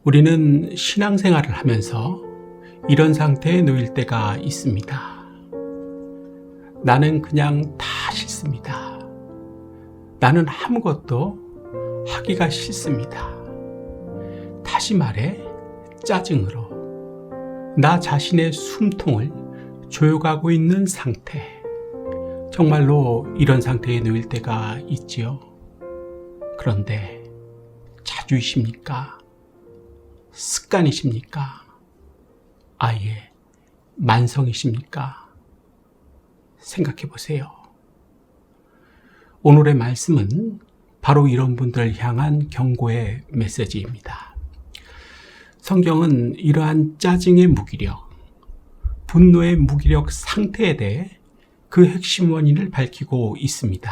우리는 신앙생활을 하면서 이런 상태에 놓일 때가 있습니다. 나는 그냥 다 싫습니다. 나는 아무것도 하기가 싫습니다. 다시 말해 짜증으로 나 자신의 숨통을 조여가고 있는 상태. 정말로 이런 상태에 놓일 때가 있지요. 그런데 자주이십니까? 습관이십니까? 아예 만성이십니까? 생각해 보세요. 오늘의 말씀은 바로 이런 분들을 향한 경고의 메시지입니다. 성경은 이러한 짜증의 무기력, 분노의 무기력 상태에 대해 그 핵심 원인을 밝히고 있습니다.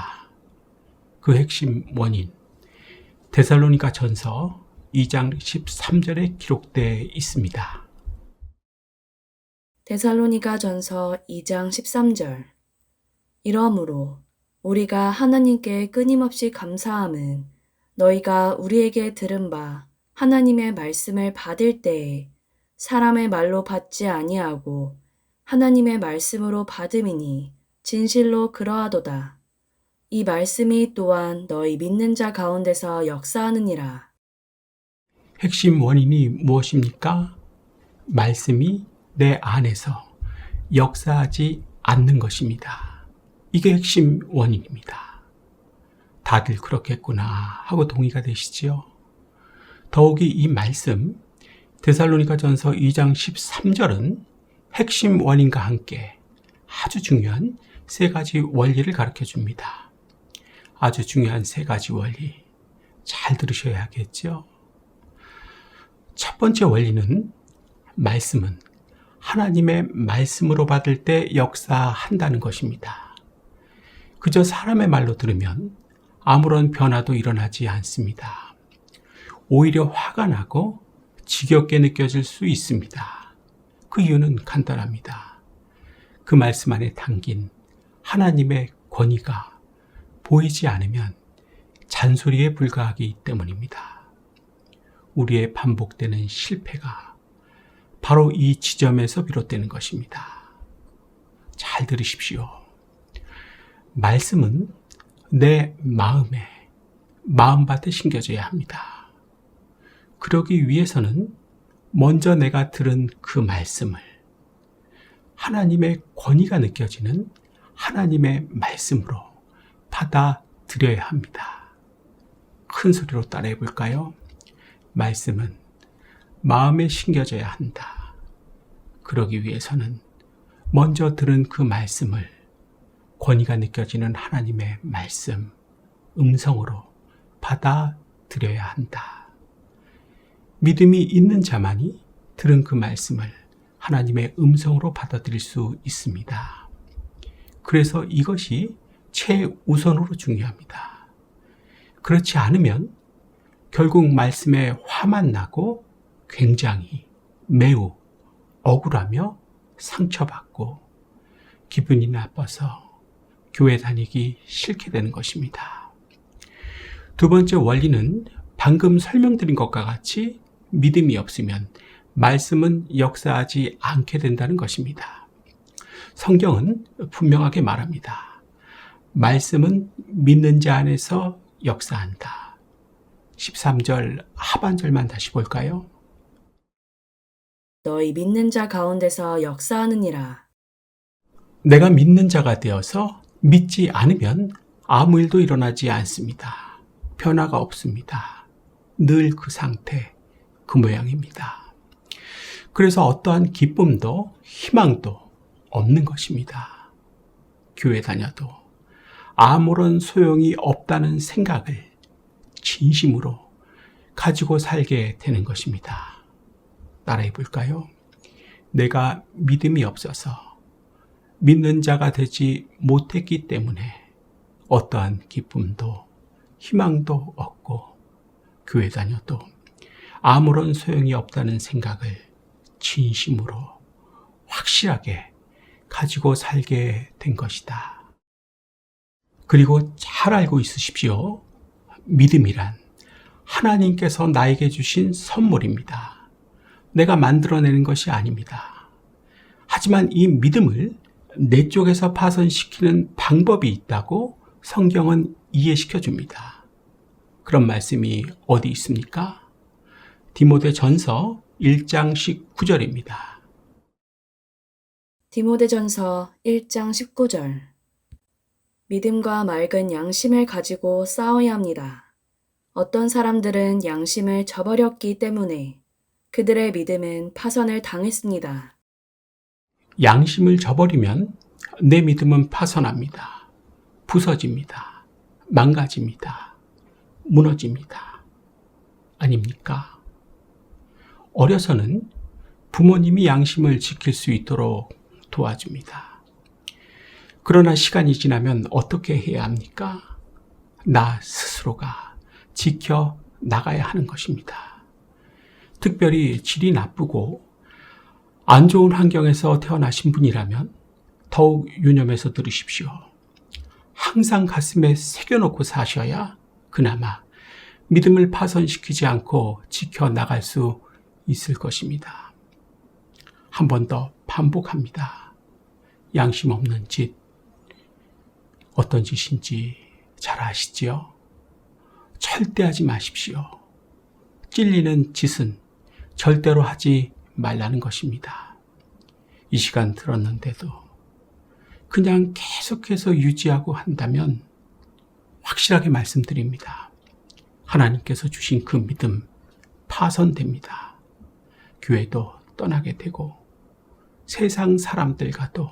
그 핵심 원인, 데살로니가 전서 2장 13절에 기록되어 있습니다. 데살로니가 전서 2장 13절. 이러므로 우리가 하나님께 끊임없이 감사함은 너희가 우리에게 들은 바 하나님의 말씀을 받을 때에 사람의 말로 받지 아니하고 하나님의 말씀으로 받음이니 진실로 그러하도다. 이 말씀이 또한 너희 믿는 자 가운데서 역사하느니라. 핵심 원인이 무엇입니까? 말씀이 내 안에서 역사하지 않는 것입니다. 이게 핵심 원인입니다. 다들 그렇겠구나 하고 동의가 되시지요? 더욱이 이 말씀 데살로니가 전서 2장 13절은 핵심 원인과 함께 아주 중요한 세 가지 원리를 가르쳐 줍니다. 아주 중요한 세 가지 원리. 잘 들으셔야겠죠? 첫 번째 원리는 말씀은 하나님의 말씀으로 받을 때 역사한다는 것입니다. 그저 사람의 말로 들으면 아무런 변화도 일어나지 않습니다. 오히려 화가 나고 지겹게 느껴질 수 있습니다. 그 이유는 간단합니다. 그 말씀 안에 담긴 하나님의 권위가 보이지 않으면 잔소리에 불과하기 때문입니다. 우리의 반복되는 실패가 바로 이 지점에서 비롯되는 것입니다. 잘 들으십시오. 말씀은 내 마음밭에 심겨져야 합니다. 그러기 위해서는 먼저 내가 들은 그 말씀을 하나님의 권위가 느껴지는 하나님의 말씀으로 받아들여야 합니다. 큰 소리로 따라해 볼까요? 말씀은 마음에 심겨져야 한다. 그러기 위해서는 먼저 들은 그 말씀을 권위가 느껴지는 하나님의 말씀, 음성으로 받아들여야 한다. 믿음이 있는 자만이 들은 그 말씀을 하나님의 음성으로 받아들일 수 있습니다. 그래서 이것이 최우선으로 중요합니다. 그렇지 않으면 결국 말씀에 화만 나고 굉장히 매우 억울하며 상처받고 기분이 나빠서 교회 다니기 싫게 되는 것입니다. 두 번째 원리는 방금 설명드린 것과 같이 믿음이 없으면 말씀은 역사하지 않게 된다는 것입니다. 성경은 분명하게 말합니다. 말씀은 믿는 자 안에서 역사한다. 13절 하반절만 다시 볼까요? 너희 믿는 자 가운데서 역사하느니라. 내가 믿는 자가 되어서 믿지 않으면 아무 일도 일어나지 않습니다. 변화가 없습니다. 늘 그 상태, 그 모양입니다. 그래서 어떠한 기쁨도 희망도 없는 것입니다. 교회 다녀도 아무런 소용이 없다는 생각을 진심으로 가지고 살게 되는 것입니다. 따라해 볼까요? 내가 믿음이 없어서 믿는 자가 되지 못했기 때문에 어떠한 기쁨도 희망도 없고 교회 다녀도 아무런 소용이 없다는 생각을 진심으로 확실하게 가지고 살게 된 것이다. 그리고 잘 알고 있으십시오. 믿음이란 하나님께서 나에게 주신 선물입니다. 내가 만들어내는 것이 아닙니다. 하지만 이 믿음을 내 쪽에서 파손시키는 방법이 있다고 성경은 이해시켜 줍니다. 그런 말씀이 어디 있습니까? 디모데전서 1장 19절입니다. 디모데전서 1장 19절. 믿음과 맑은 양심을 가지고 싸워야 합니다. 어떤 사람들은 양심을 저버렸기 때문에 그들의 믿음은 파선을 당했습니다. 양심을 저버리면 내 믿음은 파선합니다. 부서집니다. 망가집니다. 무너집니다. 아닙니까? 어려서는 부모님이 양심을 지킬 수 있도록 도와줍니다. 그러나 시간이 지나면 어떻게 해야 합니까? 나 스스로가 지켜 나가야 하는 것입니다. 특별히 질이 나쁘고 안 좋은 환경에서 태어나신 분이라면 더욱 유념해서 들으십시오. 항상 가슴에 새겨놓고 사셔야 그나마 믿음을 파손시키지 않고 지켜나갈 수 있을 것입니다. 한 번 더 반복합니다. 양심 없는 짓, 어떤 짓인지 잘 아시지요? 절대 하지 마십시오. 찔리는 짓은 절대로 하지 말라는 것입니다. 이 시간 들었는데도 그냥 계속해서 유지하고 한다면 확실하게 말씀드립니다. 하나님께서 주신 그 믿음 파손됩니다. 교회도 떠나게 되고 세상 사람들과도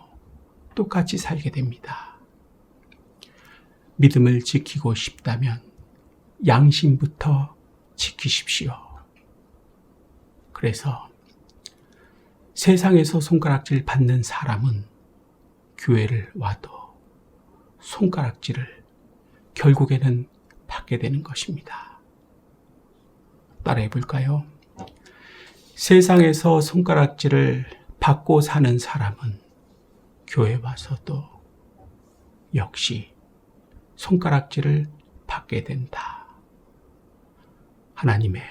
똑같이 살게 됩니다. 믿음을 지키고 싶다면 양심부터 지키십시오. 그래서 세상에서 손가락질 받는 사람은 교회를 와도 손가락질을 결국에는 받게 되는 것입니다. 따라해 볼까요? 세상에서 손가락질을 받고 사는 사람은 교회 와서도 역시 손가락질을 받게 된다. 하나님의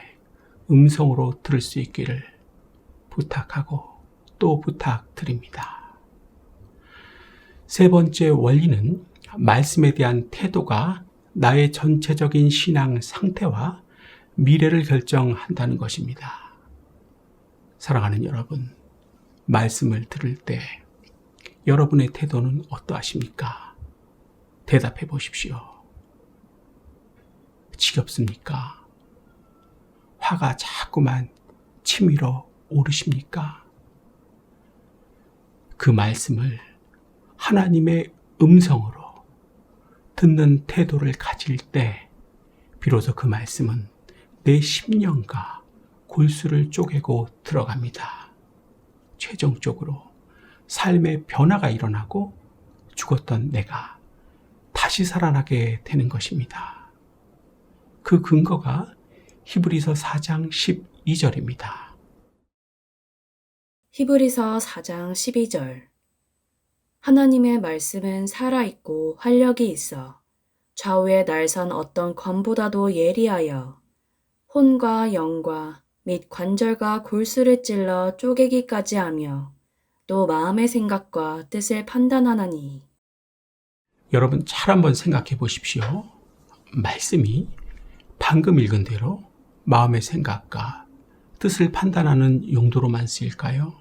음성으로 들을 수 있기를 부탁하고 또 부탁드립니다. 세 번째 원리는 말씀에 대한 태도가 나의 전체적인 신앙 상태와 미래를 결정한다는 것입니다. 사랑하는 여러분, 말씀을 들을 때 여러분의 태도는 어떠하십니까? 대답해 보십시오. 지겹습니까? 화가 자꾸만 치밀어 오르십니까? 그 말씀을 하나님의 음성으로 듣는 태도를 가질 때 비로소 그 말씀은 내 심령과 골수를 쪼개고 들어갑니다. 최종적으로 삶의 변화가 일어나고 죽었던 내가 다시 살아나게 되는 것입니다. 그 근거가 히브리서 4장 12절입니다. 히브리서 4장 12절. 하나님의 말씀은 살아있고 활력이 있어 좌우에 날선 어떤 검보다도 예리하여 혼과 영과 및 관절과 골수를 찔러 쪼개기까지 하며 또 마음의 생각과 뜻을 판단하나니. 여러분 잘 한번 생각해 보십시오. 말씀이 방금 읽은 대로 마음의 생각과 뜻을 판단하는 용도로만 쓰일까요?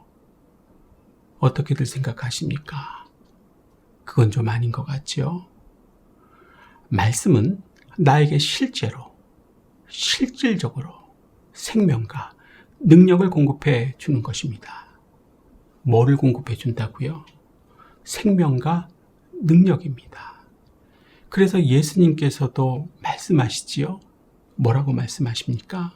어떻게들 생각하십니까? 그건 좀 아닌 것 같죠? 말씀은 나에게 실질적으로 생명과 능력을 공급해 주는 것입니다. 뭐를 공급해 준다고요? 생명과 능력입니다. 그래서 예수님께서도 말씀하시지요. 뭐라고 말씀하십니까?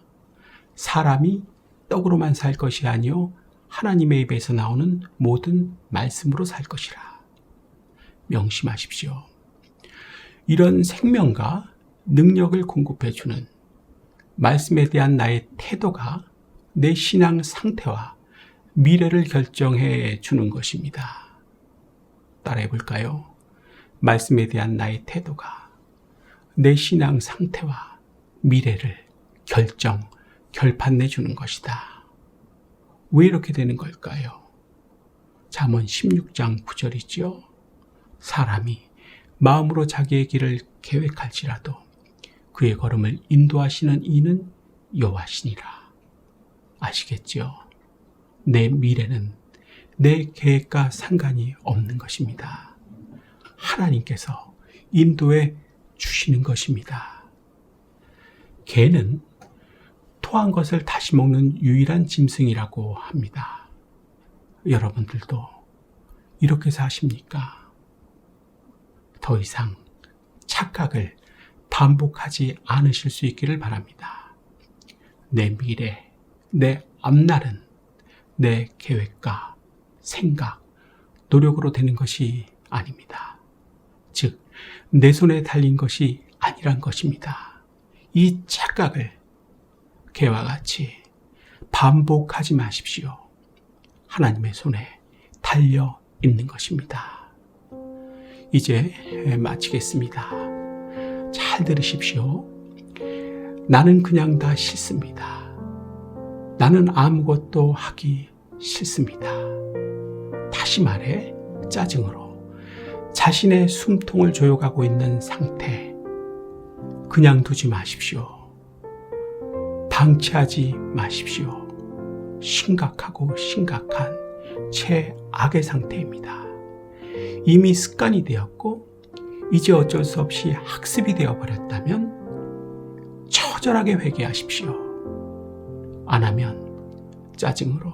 사람이 떡으로만 살 것이 아니요 하나님의 입에서 나오는 모든 말씀으로 살 것이라. 명심하십시오. 이런 생명과 능력을 공급해 주는 말씀에 대한 나의 태도가 내 신앙 상태와 미래를 결정해 주는 것입니다. 따라해 볼까요? 말씀에 대한 나의 태도가 내 신앙 상태와 미래를 결판 내주는 것이다. 왜 이렇게 되는 걸까요? 잠언 16장 9절이죠. 사람이 마음으로 자기의 길을 계획할지라도 그의 걸음을 인도하시는 이는 여호와시니라. 아시겠죠? 내 미래는 내 계획과 상관이 없는 것입니다. 하나님께서 인도해 주시는 것입니다. 개는 토한 것을 다시 먹는 유일한 짐승이라고 합니다. 여러분들도 이렇게 사십니까? 더 이상 착각을 반복하지 않으실 수 있기를 바랍니다. 내 미래, 내 앞날은 내 계획과 생각, 노력으로 되는 것이 아닙니다. 즉, 내 손에 달린 것이 아니란 것입니다. 이 착각을 개와 같이 반복하지 마십시오. 하나님의 손에 달려 있는 것입니다. 이제 마치겠습니다. 잘 들으십시오. 나는 그냥 다 싫습니다. 나는 아무것도 하기 싫습니다. 다시 말해 짜증으로 자신의 숨통을 조여가고 있는 상태, 그냥 두지 마십시오. 방치하지 마십시오. 심각하고 심각한 최악의 상태입니다. 이미 습관이 되었고 이제 어쩔 수 없이 학습이 되어버렸다면 처절하게 회개하십시오. 안 하면 짜증으로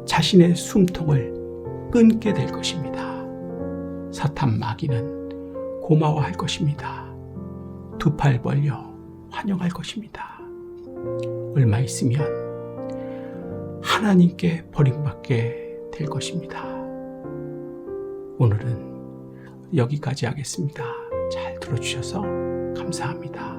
자신의 숨통을 끊게 될 것입니다. 사탄 마귀는 고마워할 것입니다. 두 팔 벌려 환영할 것입니다. 얼마 있으면 하나님께 버림받게 될 것입니다. 오늘은 여기까지 하겠습니다. 잘 들어주셔서 감사합니다.